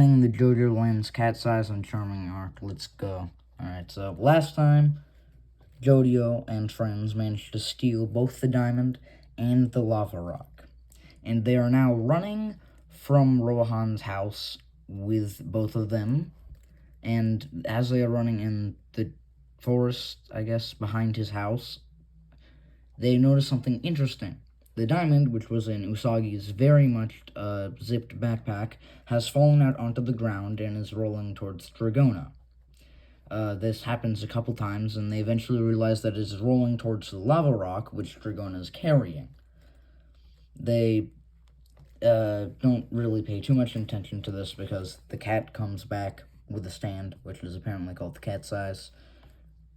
The JoJoLands cat size and charming arc. Let's go. Alright, so last time, Jojo and friends managed to steal both the diamond and the lava rock. And they are now running from Rohan's house with both of them. And as they are running in the forest, I guess, behind his house, they notice something interesting. The diamond, which was in Usagi's very much zipped backpack, has fallen out onto the ground and is rolling towards Dragona. This happens a couple times, and they eventually realize that it is rolling towards the lava rock, which Dragona is carrying. They don't really pay too much attention to this because the cat comes back with a stand, which is apparently called the cat size,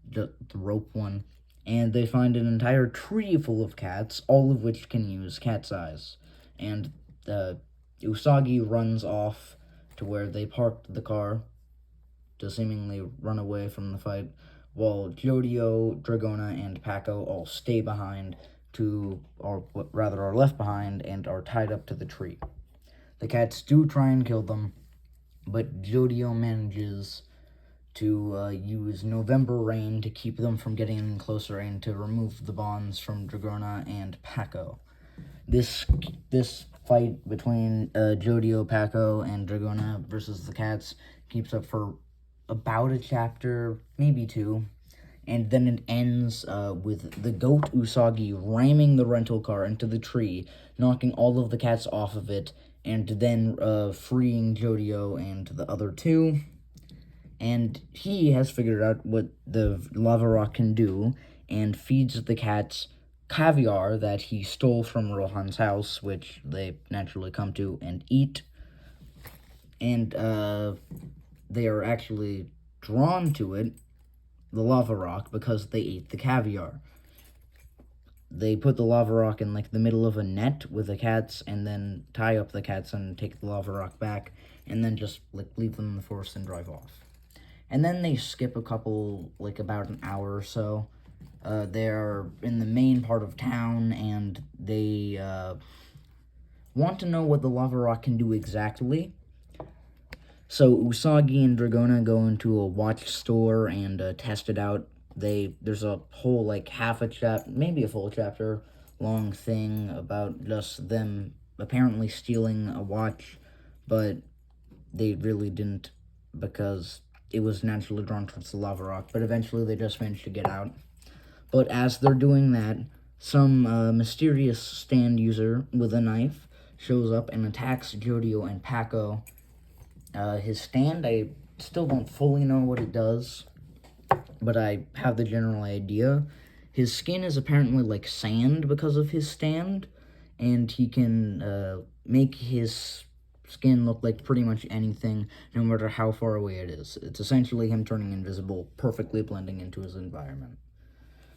the rope one. And they find an entire tree full of cats, all of which can use cat size. And Usagi runs off to where they parked the car to seemingly run away from the fight, while Jojo, Dragona, and Paco all stay behind or are left behind and are tied up to the tree. The cats do try and kill them, but Jojo manages to use November Rain to keep them from getting in closer and to remove the bonds from Dragona and Paco. This fight between Jojo, Paco, and Dragona versus the cats keeps up for about a chapter, maybe two, and then it ends with the goat Usagi ramming the rental car into the tree, knocking all of the cats off of it, and then freeing Jojo and the other two. And he has figured out what the lava rock can do and feeds the cats caviar that he stole from Rohan's house, which they naturally come to and eat. And they are actually drawn to it, the lava rock, because they ate the caviar. They put the lava rock in like the middle of a net with the cats and then tie up the cats and take the lava rock back and then just like leave them in the forest and drive off. And then they skip about an hour or so. They're in the main part of town, and they want to know what the lava rock can do exactly. So Usagi and Dragona go into a watch store and test it out. There's a whole maybe a full chapter long thing about just them apparently stealing a watch, but they really didn't because it was naturally drawn towards the lava rock, but eventually they just managed to get out. But as they're doing that, some mysterious stand user with a knife shows up and attacks Jojo and Paco. His stand, I still don't fully know what it does, but I have the general idea. His skin is apparently like sand because of his stand, and he can make his skin look like pretty much anything, no matter how far away it is. It's essentially him turning invisible, perfectly blending into his environment.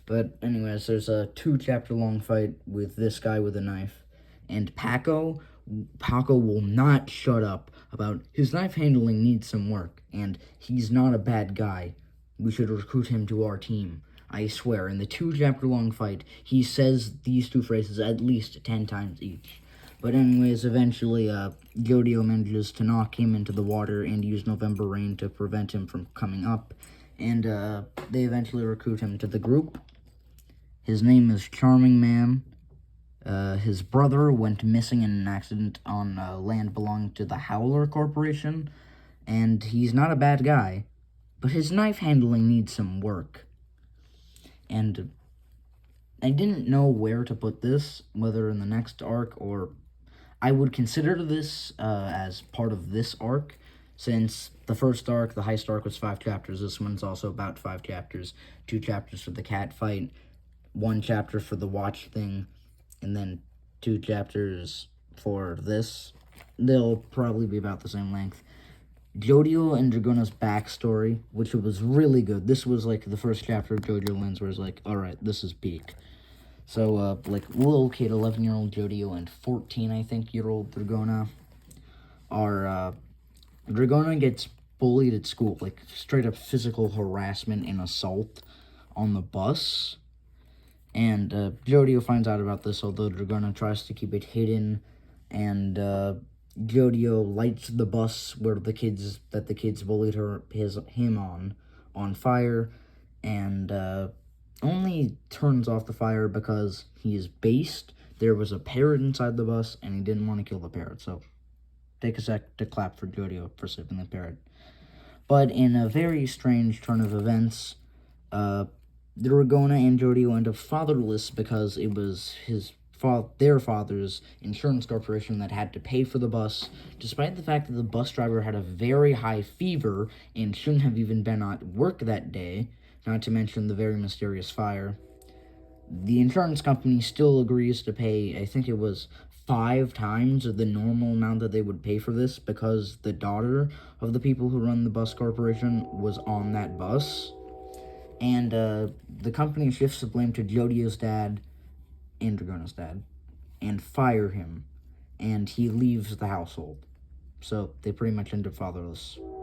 But anyways, there's a 2-chapter-long fight with this guy with a knife, and Paco will not shut up about his knife handling needs some work, and he's not a bad guy. We should recruit him to our team. I swear, in the 2-chapter-long fight, he says these two phrases at least 10 times each. But anyways, eventually, Jojo manages to knock him into the water and use November Rain to prevent him from coming up. And they eventually recruit him to the group. His name is Charming Man. His brother went missing in an accident on land belonging to the Howler Corporation. And he's not a bad guy, but his knife handling needs some work. And I didn't know where to put this, whether in the next arc or... I would consider this as part of this arc, since the first arc, the heist arc, was 5 chapters. This one's also about 5 chapters. 2 chapters for the cat fight, 1 chapter for the watch thing, and then 2 chapters for this. They'll probably be about the same length. Jojo and Dragona's backstory, which was really good. This was like the first chapter of JoJoLands where it's like, alright, this is peak. So, little kid, 11-year-old Jojo and 14, I think, year-old Dragona are, Dragona gets bullied at school, like, straight-up physical harassment and assault on the bus, and, Jojo finds out about this, although Dragona tries to keep it hidden, and, Jojo lights the bus where the kids bullied him on fire, and only turns off the fire because he's based. There was a parrot inside the bus, and he didn't want to kill the parrot. So take a sec to clap for Jojo for saving the parrot. But in a very strange turn of events, Dragona and Jojo end up fatherless because it was their father's insurance corporation that had to pay for the bus, despite the fact that the bus driver had a very high fever and shouldn't have even been at work that day, not to mention the very mysterious fire. The insurance company still agrees to pay, I think it was 5 times the normal amount that they would pay for this, because the daughter of the people who run the bus corporation was on that bus. And the company shifts the blame to Jojo's dad and Dragona's dad and fire him, and he leaves the household. So they pretty much end up fatherless.